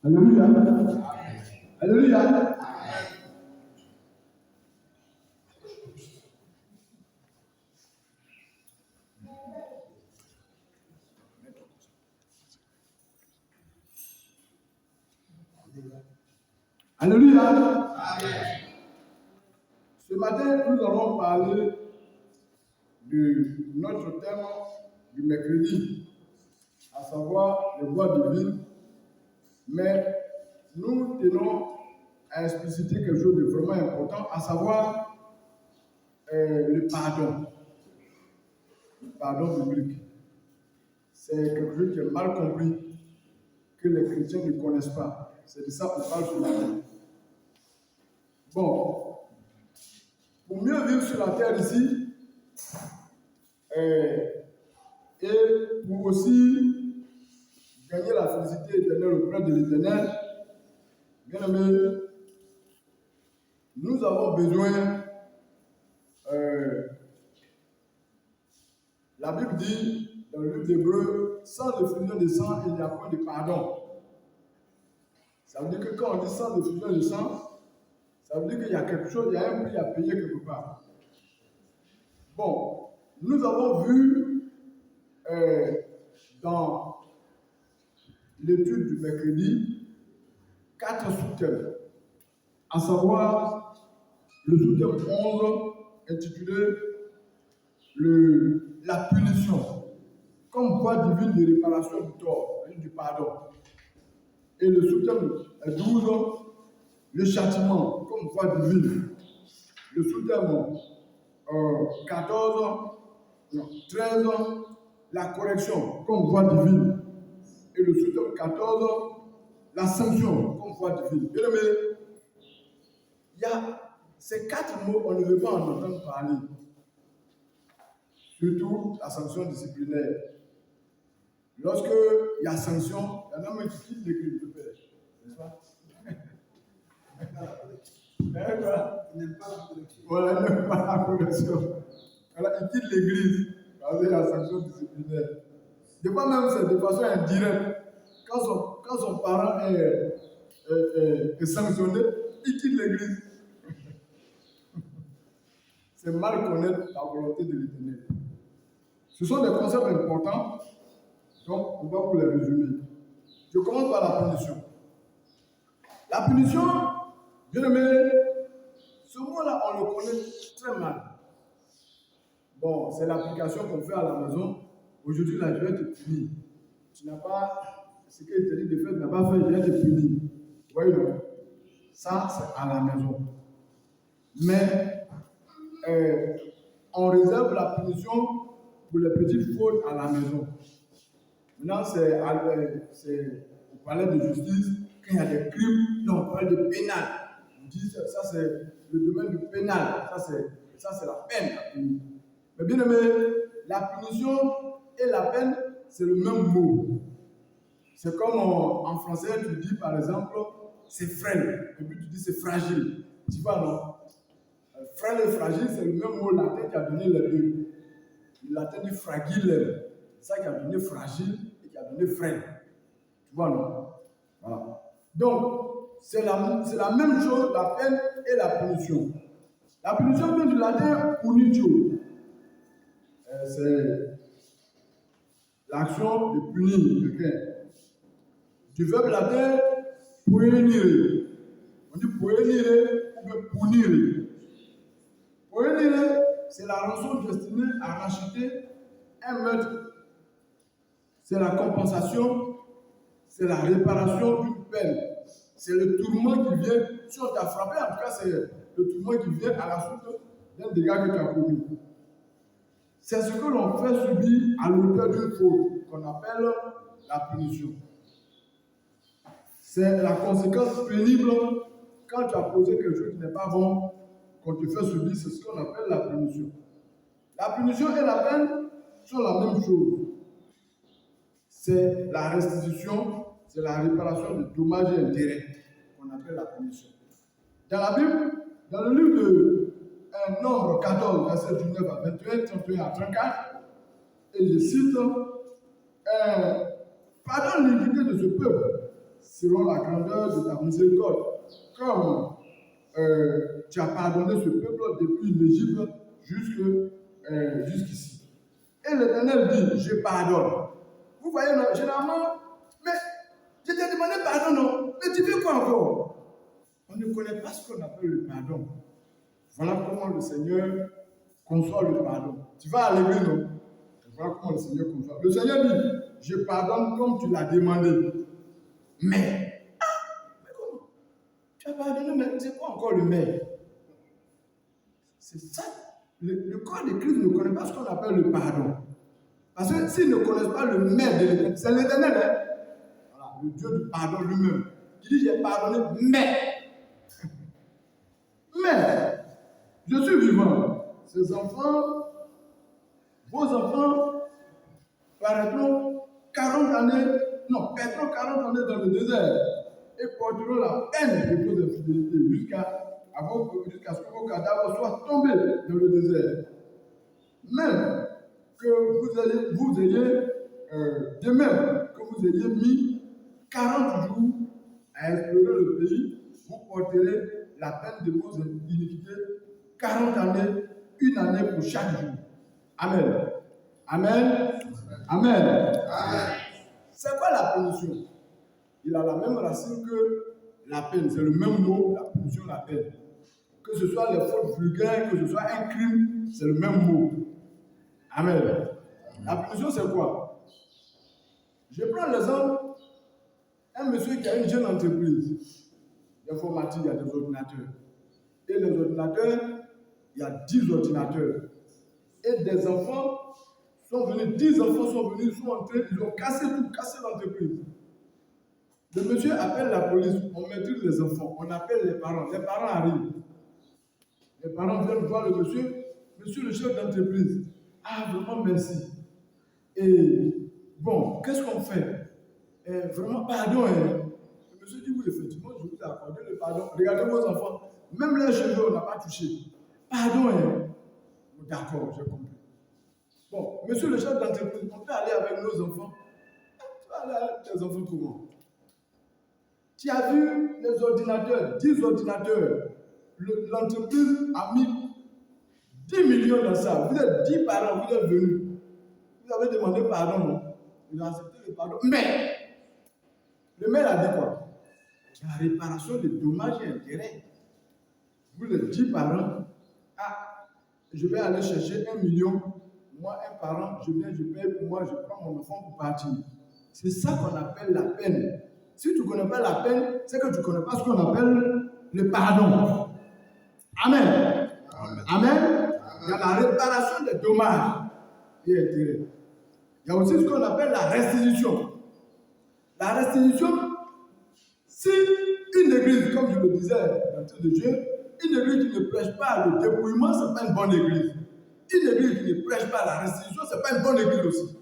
Alléluia. Alléluia. Alléluia. Ce matin, nous allons parler de notre thème du mercredi, à savoir les voies divines. Mais nous tenons à expliciter quelque chose de vraiment important, à savoir le pardon. Le pardon biblique. C'est quelque chose qui est mal compris, que les chrétiens ne connaissent pas. C'est de ça qu'on parle ce matin. Bon, pour mieux vivre sur la terre ici, et pour aussi gagner la félicité éternelle auprès de l'Éternel, bien aimé, nous avons besoin, la Bible dit dans le livre d'Hébreux, sans effusion de sang, il n'y a point de pardon. Ça veut dire que quand on dit sans effusion de sang, ça veut dire qu'il y a quelque chose, il y a un prix à payer quelque part. Bon, nous avons vu dans l'étude du mercredi 4 sous-thèmes, à savoir le sous-thème 11 intitulé la punition, comme voie divine de réparation du tort et du pardon. Et le sous-thème 12, le châtiment, comme voie divine. Le sous-thème 13, la correction, comme voie divine. Et le sous-thème 14, la sanction, comme voie divine. Bien aimé, il y a ces 4 mots, on ne veut pas en entendre parler. Surtout la sanction disciplinaire. Lorsque il y a sanction, il y en a même qui quittent l'église de paix. N'est-ce pas? Il n'aime pas la correction. Voilà, il n'aime pas la correction. Alors, il quitte l'église parce qu'il y a la sanction disciplinaire. Des fois même, c'est de façon indirecte. Quand son parent est sanctionné, il quitte l'église. C'est mal connaître la volonté de l'Éternel. Ce sont des concepts importants, donc on va vous les résumer. Je commence par la punition. La punition, bien aimé, ce mot-là, on le connaît très mal. Bon, c'est l'application qu'on fait à la maison. Aujourd'hui, là, je vais te punir. Tu n'as pas, ce qu'il te dit de faire, tu n'as pas fait, je vais te punir. Vous voyez, non? Ça, c'est à la maison. Mais, on réserve la punition pour les petites fautes à la maison. Maintenant, c'est au palais de justice, quand il y a des crimes, on parle de pénal. On dit ça, c'est le domaine du pénal. Ça, c'est la peine à punir. Mais bien aimé, la punition et la peine, c'est le même mot. C'est comme en français, tu dis par exemple, c'est frêle. Et puis tu dis c'est fragile. Tu vois, non? Frêle et fragile, c'est le même mot latin qui a donné les deux. Le latin dit fragile. C'est ça qui a donné fragile et qui a donné frêle. Tu vois, non? Voilà. Donc, c'est la même chose, la peine et la punition. La punition vient du latin punitio. C'est l'action de punir quelqu'un. Du verbe latin punire. On dit punire ou bien punire. Punire, c'est la rançon destinée à racheter un meurtre. C'est la compensation, c'est la réparation d'une peine. C'est le tourment qui vient, si on t'a frappé, en tout cas, c'est le tourment qui vient à la suite d'un dégât que tu as commis. C'est ce que l'on fait subir à l'auteur d'une faute, qu'on appelle la punition. C'est la conséquence pénible quand tu as posé quelque chose qui n'est pas bon, qu'on te fait subir, c'est ce qu'on appelle la punition. La punition et la peine sont la même chose. C'est la restitution, c'est la réparation de dommages et intérêts qu'on appelle la punition. Dans la Bible, dans le livre de Nombre 14, verset 19 à 21, 31 à 34, et je cite, pardonne l'iniquité de ce peuple, selon la grandeur de ta miséricorde, comme tu as pardonné ce peuple depuis l'Égypte jusqu'ici. Et l'Éternel dit, je pardonne. Vous voyez, non, généralement, mais je t'ai demandé pardon, non, mais tu veux quoi encore? On ne connaît pas ce qu'on appelle le pardon. Voilà comment le Seigneur conçoit le pardon. Tu vas à l'église, non? Voilà comment le Seigneur conçoit. Le Seigneur dit, je pardonne comme tu l'as demandé. Mais comment? Tu as pardonné, mais c'est quoi encore le mais? C'est ça. Le corps de Christ ne connaît pas ce qu'on appelle le pardon. Parce que s'ils ne connaissent pas le mais de l'Éternel, c'est l'Éternel, hein? Voilà, le Dieu du pardon lui-même. Il dit, j'ai pardonné, mais, je suis vivant. Ces enfants, vos enfants, paraîtront 40 années, non, perdront 40 années dans le désert et porteront la peine de vos infidélités jusqu'à ce que vos cadavres soient tombés dans le désert. Même que vous ayez de même que vous ayez mis 40 jours à explorer le pays, vous porterez la peine de vos iniquités 40 années, une année pour chaque jour. Amen. Amen. Amen. Amen. C'est quoi la punition? Il a la même racine que la peine. C'est le même mot, la punition, la peine. Que ce soit les fautes vulgaires, que ce soit un crime, c'est le même mot. Amen. La punition, c'est quoi? Je prends l'exemple, un monsieur qui a une jeune entreprise d'informatique, il y a des ordinateurs. Et les ordinateurs, il y a 10 ordinateurs. Et des enfants sont venus, 10 enfants sont venus, sont entrés, ils ont cassé tout, cassé l'entreprise. Le monsieur appelle la police, on maîtrise les enfants, on appelle les parents arrivent. Les parents viennent voir le monsieur le chef d'entreprise. Ah, vraiment, merci. Et bon, qu'est-ce qu'on fait? Vraiment, pardon. Le monsieur dit, oui, effectivement, je vous ai accordé le pardon. Regardez vos enfants, même les cheveux, on n'a pas touché. Pardon. D'accord, j'ai compris. Bon, monsieur le chef d'entreprise, on peut aller avec nos enfants. Tu vas aller avec tes enfants comment? Tu as vu les ordinateurs, 10 ordinateurs. L'entreprise a mis 10 millions dans ça. Vous êtes 10 parents, vous êtes venus. Vous avez demandé pardon, non? Il a accepté le pardon. Mais, le maire a dit quoi? La réparation des dommages et intérêts. Vous êtes 10 parents. Ah, je vais aller chercher 1 million. Moi, un parent, je viens, je paye pour moi, je prends mon enfant pour partir. C'est ça qu'on appelle la peine. Si tu ne connais pas la peine, c'est que tu ne connais pas ce qu'on appelle le pardon. Amen. Amen. Amen. Il y a la réparation des dommages et intérêts. Il y a aussi ce qu'on appelle la restitution. La restitution, si une église, comme je le disais dans le de Dieu, une église qui ne prêche pas le dépouillement, ce n'est pas une bonne église. Une église qui ne prêche pas la restitution, ce n'est pas une bonne église aussi.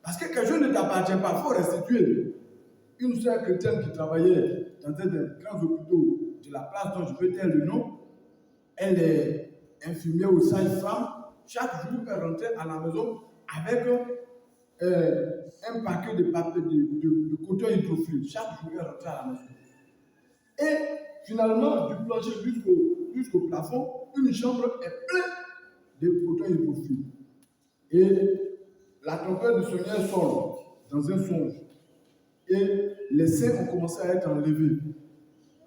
Parce que quelque chose ne t'appartient pas, il faut restituer. Une sœur chrétienne qui travaillait dans un des grands hôpitaux de la place dont je peux taire le nom, elle est infirmière ou sage-femme. Chaque jour, elle rentrait à la maison avec un paquet de papier de coton hydrophile. Chaque jour, elle rentrait à la maison. Et finalement, du plancher jusqu'au plafond, une chambre est pleine de coton hydrophile. Et la trompette de Seigneur sonne dans un songe. Et les seins ont commencé à être enlevés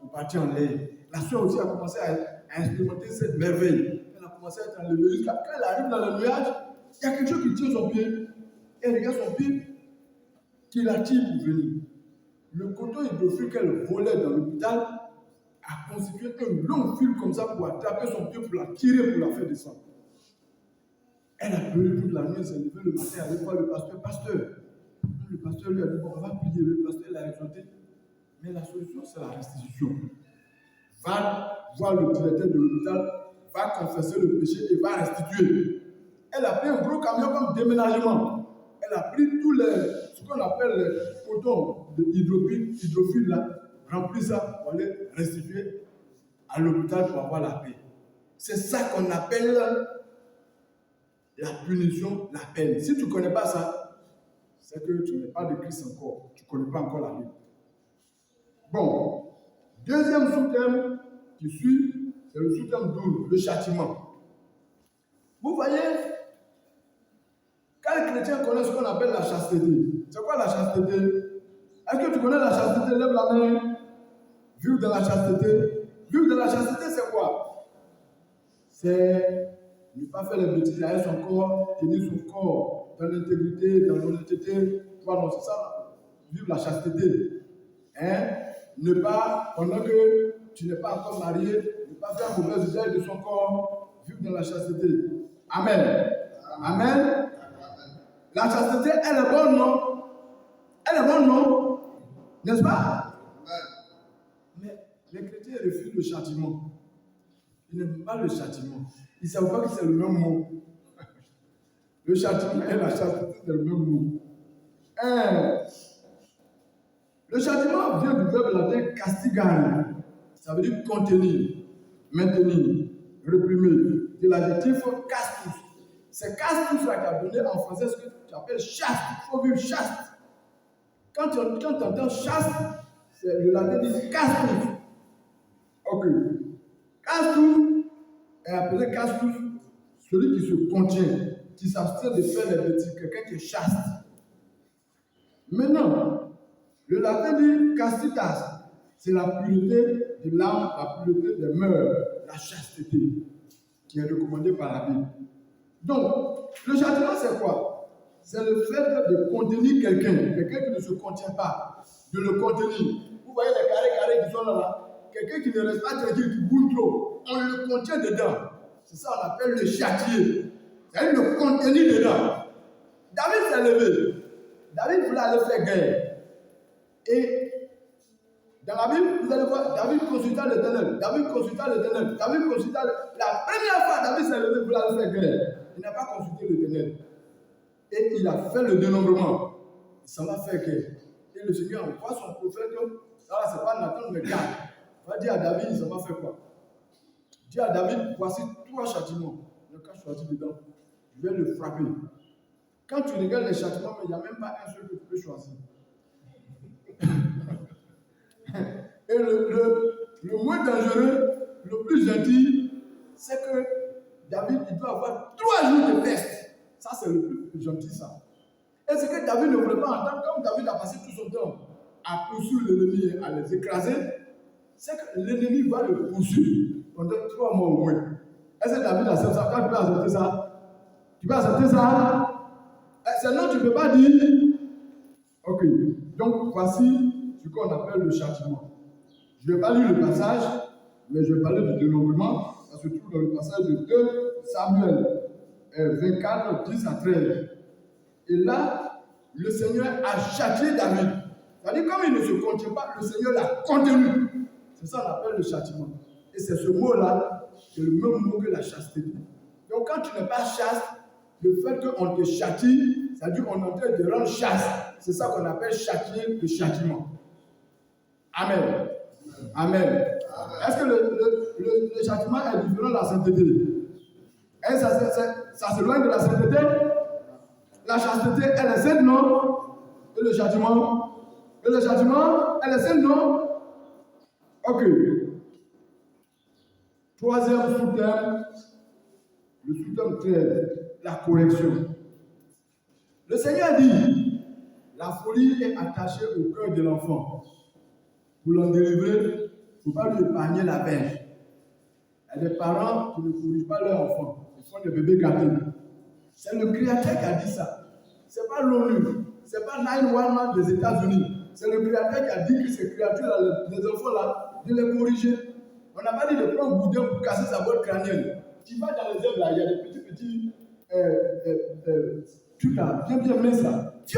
pour partir en l'air. La soeur aussi a commencé à expérimenter cette merveille. Elle a commencé à être enlevée jusqu'à quand elle arrive dans le nuage, il y a quelque chose qui tient son pied. Et elle regarde son pied, qui l'attire pour venir. Le coton hydrophile qu'elle volait dans l'hôpital a constitué un long fil comme ça pour attraper son pied, pour la tirer, pour la faire descendre. Elle a pleuré toute la nuit, elle s'est levée le matin, elle allait voir le pasteur. Pasteur, le pasteur lui a dit, bon, on va prier. Le pasteur l'a exhorté. Mais la solution, c'est la restitution. Va voir le directeur de l'hôpital, va confesser le péché et va restituer. Elle a pris un gros camion comme déménagement. Elle a pris ce qu'on appelle les cotons hydrophile là, rempli ça pour aller restituer à l'hôpital pour avoir la paix. C'est ça qu'on appelle la punition, la peine. Si tu ne connais pas ça, c'est que tu n'es pas de Christ encore. Tu ne connais pas encore la Bible. Bon, deuxième sous-thème qui suit, c'est le sous-thème 12, le châtiment. Vous voyez, quand les chrétiens connaissent ce qu'on appelle la chasteté, c'est quoi la chasteté? Est-ce que tu connais la chasteté? Lève la main. Vivre dans la chasteté. Vivre dans la chasteté, c'est quoi? C'est ne pas faire les bêtises avec son corps, tenir son corps dans l'intégrité, dans l'honnêteté. Voilà, c'est ça, vivre la chasteté. Hein? Ne pas, pendant que tu n'es pas encore marié, ne pas faire mauvais usage de son corps, vivre dans la chasteté. Amen. Amen. La chasteté, elle est bonne, non? Elle est bonne, non? N'est-ce pas? Mais les chrétiens refusent le châtiment. Ils n'aiment pas le châtiment. Ils ne savent pas que c'est le même mot. Le châtiment et la chasteté, c'est le même mot. Le châtiment vient du verbe latin castigare. Ça veut dire contenir, maintenir, réprimer. C'est l'adjectif castus. C'est castus là qui a donné en français ce que tu appelles chaste. Il faut vivre chaste. Quand tu entends chaste, c'est le latin dit castus. Ok. Castus est appelé castus, celui qui se contient, qui s'abstient de faire les bêtises, quelqu'un qui est chaste. Maintenant, le latin dit castitas, c'est la pureté de l'âme, la pureté des mœurs, la chasteté, qui est recommandée par la Bible. Donc, le châtiment, c'est quoi? C'est le fait de contenir quelqu'un qui ne se contient pas, de le contenir. Vous voyez les carrés qui sont là, quelqu'un qui ne reste pas tranquille, qui bouge trop, on le contient dedans. C'est ça qu'on appelle le châtier. C'est-à-dire le contenir dedans. David s'est levé. David voulait aller faire guerre. Et dans la Bible, vous allez voir, David consulta l'Éternel. La première fois, David s'est levé pour aller faire guerre. Il n'a pas consulté l'Éternel. Et il a fait le dénombrement. Il s'en va faire guerre. Et le Seigneur envoie son prophète. Ça là, c'est pas Nathan, mais garde. Il va dire à David, il s'en va faire quoi? Dis à David, voici 3 châtiments. Le cas choisi dedans, je vais le frapper. Quand tu regardes les châtiments, il n'y a même pas un seul que tu peux choisir. Et le moins dangereux, le plus gentil, c'est que David, il doit avoir 3 jours de peste. Ça, c'est le plus gentil, ça. Et ce que David ne voulait pas entendre, comme David a passé tout son temps à poursuivre l'ennemi et à les écraser, c'est que l'ennemi va le poursuivre pendant 3 mois au moins. Est-ce que David accepte ça? Quand tu peux accepter ça? Tu peux accepter ça? Sinon, tu ne peux pas dire. Ok. Donc, voici ce qu'on appelle le châtiment. Je ne vais pas lire le passage, mais je vais parler du dénombrement. Ça se trouve dans le passage de 2 Samuel 24, 10 à 13. Et là, le Seigneur a châtié David. C'est-à-dire, comme il ne se contient pas, le Seigneur l'a contenu. C'est ça qu'on appelle le châtiment. Et c'est ce mot-là, c'est le même mot que la chasteté. Donc, quand tu n'es pas chaste, le fait qu'on te châtie, c'est-à-dire qu'on est en train de rendre chaste. C'est ça qu'on appelle châtier, le châtiment. Amen. Amen. Est-ce que le châtiment est différent de la sainteté? Et ça s'éloigne de la sainteté? La chasteté, elle est sainte, non? Et le châtiment? Elle est sainte, non? Ok. 3e sous-thème, le sous-thème 13, la correction. Le Seigneur dit, la folie est attachée au cœur de l'enfant. Pour l'en délivrer, il ne faut pas lui épargner la verge. Il y a des parents qui ne corrigent pas leurs enfants. Ils font des bébés gâtés. C'est le Créateur qui a dit ça. Ce n'est pas l'ONU. Ce n'est pas 911 des États-Unis. C'est le Créateur qui a dit que ces créatures-là, les enfants-là, de les corriger. On n'a pas dit de prendre Boudin pour casser sa boîte crânienne. Tu vas dans les œuvres là, il y a des petits trucs là, bien minces là. Tu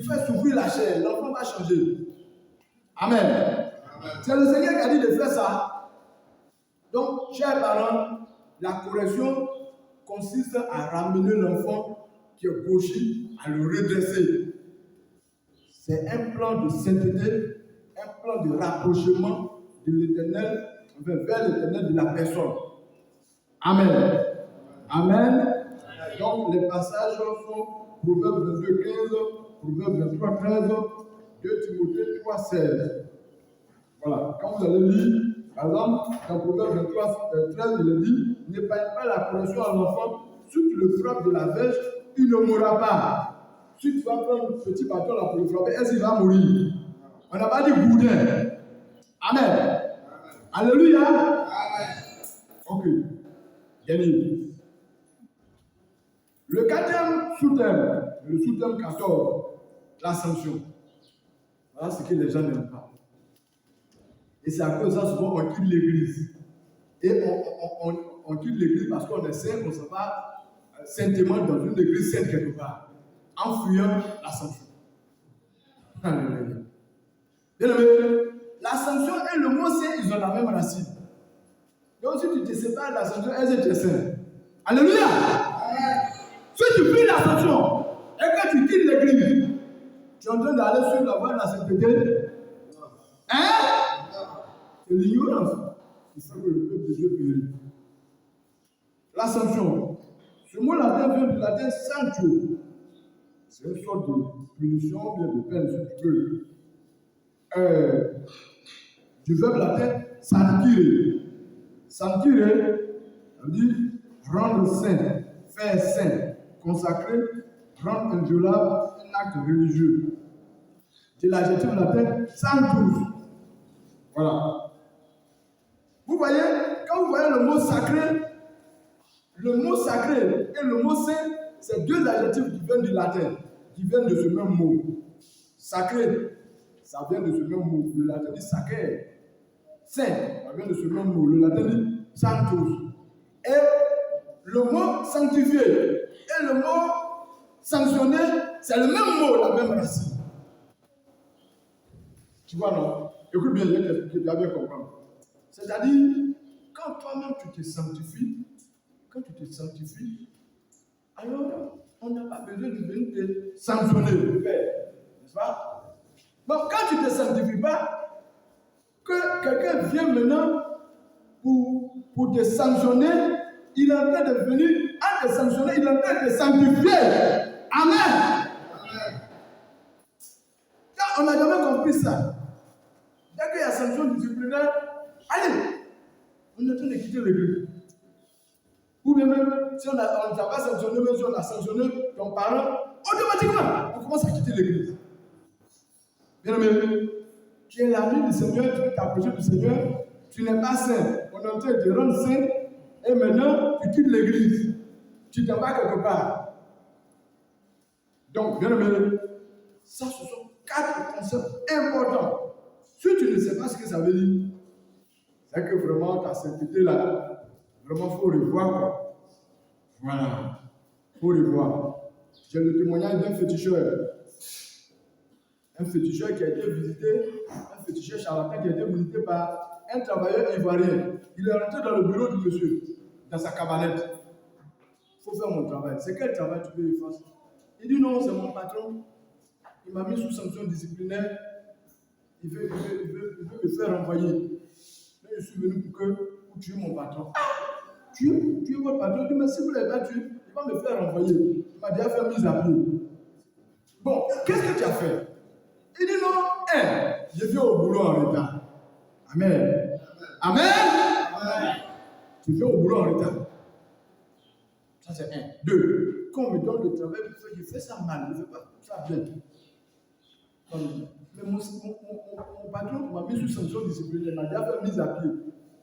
fais souffrir la chair, l'enfant va changer. Amen. C'est le Seigneur qui a dit de faire ça. Donc, chers parents, la correction consiste à ramener l'enfant qui est gaucher, à le redresser. C'est un plan de sainteté, un plan de rapprochement de l'Éternel, vers l'Éternel de la personne. Amen. Amen. Donc, les passages sont Proverbe 22, 15, Proverbe 23, 13, 2 Timothée 3,16. Voilà. Quand vous allez lire, par exemple, dans Proverbe 23, 13, il est dit, n'épargne pas la correction à l'enfant, si tu le frappes de la verge, il ne mourra pas. Si tu vas prendre un petit bâton là pour le frapper, est-ce qu'il va mourir? On n'a pas dit boudin. Amen. Alléluia. Amen. Ok. Dernier. Le 4e sous-thème, le sous-thème 14, la sanction. Voilà ce que les gens n'aiment pas. Et c'est à cause de ça, souvent, on quitte l'église. Et on quitte l'église parce qu'on est saint, on ne s'en va saintement dans une église sainte quelque part, en fuyant la sanction. Alléluia. Bien aimé, la sanction et le mot saint, ils ont la même racine. Donc si tu te sépares de la sanction, est-ce que tu es saint? Alléluia. Si tu fuis la sanction et que tu quittes l'église, tu es en train d'aller sur la voie de la sainteté. Hein? C'est l'ignorance qui fait que le peuple de Dieu périt. La sanction. Ce mot latin vient du latin sanctio. C'est une sorte de punition, bien de peine, si tu veux. Du verbe latin sancire. Sancire, ça veut dire rendre saint, faire saint, consacrer, rendre inviolable un acte religieux. C'est l'adjectif latin sanctus. Voilà. Vous voyez, quand vous voyez le mot sacré et le mot saint, c'est 2 adjectifs qui viennent du latin, qui viennent de ce même mot. Sacré, ça vient de ce même mot. Le latin dit sacré. Saint, ça vient de ce même mot. Le latin dit sanctus. Et le mot sanctifié et le mot sanctionné, c'est le même mot, la même racine. Tu vois, non? Écoute bien, je vais t'expliquer, tu vas bien comprendre. C'est-à-dire, quand toi-même tu te sanctifies, alors on n'a pas besoin de venir te sanctionner, n'est-ce pas? Donc, quand tu ne te sanctifies pas, que quelqu'un vient maintenant pour te sanctionner, il est en train de venir à te sanctionner, il est en train de te sanctifier. Amen. Amen. Quand on n'a jamais compris ça, dès qu'il y a sanction disciplinaire, allez, on est en train de quitter l'église. Ou bien même, si on ne t'a pas sanctionné, même si on a sanctionné ton parent, automatiquement, on commence à quitter l'église. Bien aimé, tu es l'ami du Seigneur, tu veux t'approcher du Seigneur, tu n'es pas saint. On est en train de te rendre saint, et maintenant, tu quittes l'église. Tu t'en vas quelque part. Donc, bien aimé, ça, ce sont 4 concepts importants. Si tu ne sais pas ce que ça veut dire, c'est que vraiment, ta sainteté là, vraiment, il faut revoir quoi. Voilà. Il faut revoir. J'ai le témoignage d'un féticheur. Un féticheur qui a été visité, un féticheur charlatan qui a été visité par un travailleur ivoirien. Il est rentré dans le bureau du monsieur, dans sa cabanette. Il faut faire mon travail. C'est quel travail tu veux que je fasse? Il dit non, c'est mon patron. Il m'a mis sous sanction disciplinaire. Il veut me faire renvoyer. Mais je suis venu pour tuer mon patron. Tuer votre patron? Il dit mais si vous ne l'avez pas tué, il va me faire renvoyer. Il m'a déjà fait mise à pied. Bon, qu'est-ce que tu as fait? Il dit non, je viens au boulot en retard. Amen. Amen. Amen. Tu viens au boulot en retard. Ça c'est 1. 2. Quand on me donne le travail, je fais ça mal, je ne fais pas ça bien. Mais mon patron m'a mis sous sanction disciplinaire, il m'a déjà fait mise à pied.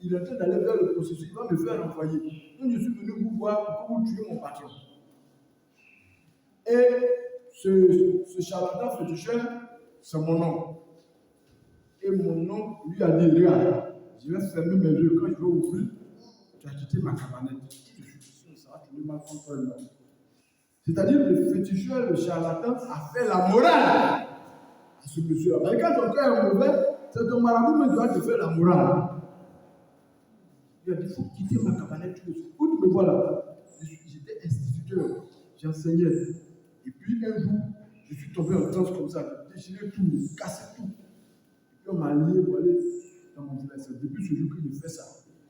Il est en train d'aller vers le processus, il va me faire renvoyer. Donc je suis venu vous voir pour vous tuer mon patron. Et ce charlatan féticheur, c'est mon oncle. Et mon oncle lui a dit, regarde, je vais fermer mes yeux. Quand je vais ouvrir, tu as quitté ma cabanette. Ça va tourner mal contre toi. C'est-à-dire le féticheur, le charlatan, a fait la morale à ce monsieur-là. Mais quand ton cœur est mauvais, c'est ton marabout qui doit te faire la morale. Il a dit, il faut quitter ma cabanette. Où tu me vois là? J'étais instituteur, j'enseignais. Et puis un jour, je suis tombé en transe comme ça, j'ai déchiré tout, j'ai cassé tout. Et puis on m'a lié pour aller dans mon village. Depuis ce jour que je fais ça.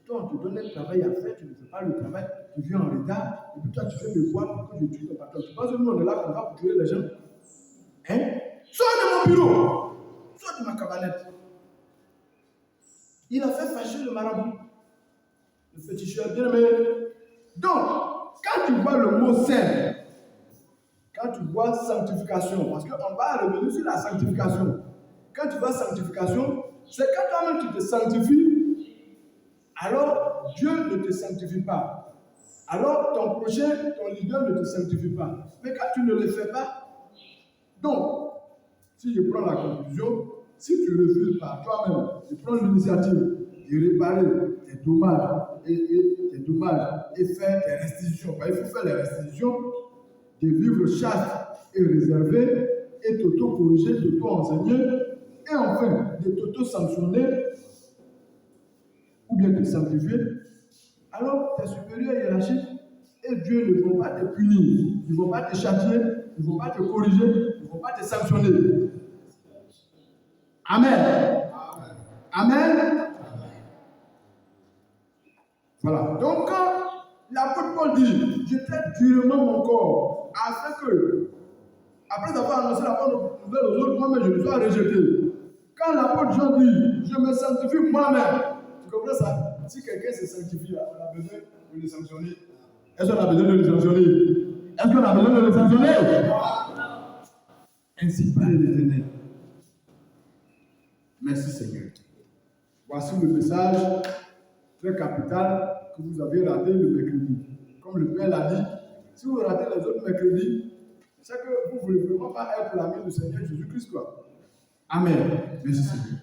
Toi, on te donne un travail à faire, tu ne fais pas le travail, tu viens en retard, et puis toi, tu fais me voir pour que je tue ton patron. Tu penses que nous, on est là comme ça pour tuer les gens? Hein? Sors de mon bureau! Sors de ma cabanette. Il a fait fâcher le marabout, le féticheur bien-aimé. Donc, quand tu vois le mot saint, quand tu vois sanctification, parce qu'on va revenir sur la sanctification. Quand tu vois sanctification, c'est quand toi-même tu te sanctifies, alors Dieu ne te sanctifie pas. Alors ton prochain, ton leader ne te sanctifie pas. Mais quand tu ne le fais pas, donc, si je prends la conclusion, si tu refuses par toi-même de prendre l'initiative de réparer tes dommages et faire tes restitutions, il faut faire les restitutions, de vivre chaste et réservé, et t'auto-corriger, t'auto-enseigner, et enfin de t'auto-sanctionner, ou bien te sanctifier, alors tes supérieurs hiérarchiques et Dieu ne vont pas te punir, ils ne vont pas te châtier, ils ne vont pas te corriger, ils ne vont pas te sanctionner. Amen. Amen. Voilà. Donc, quand l'apôtre Paul dit, je traite durement mon corps, afin que, après avoir annoncé la bonne nouvelle aux autres, moi-même je me sois rejeté. Quand l'apôtre Jean dit, je me sanctifie moi-même, tu comprends ça? Si quelqu'un se sanctifie, on a besoin de le sanctionner. Est-ce qu'on a besoin de le sanctionner? Est-ce qu'on a besoin de le sanctionner? Ainsi parle l'Éternel. Merci Seigneur. Voici le message très capital que vous avez raté le mercredi. Comme le Père l'a dit, si vous ratez les autres mercredis, c'est que vous ne voulez vraiment pas être l'ami du Seigneur Jésus-Christ. Amen. Merci Seigneur.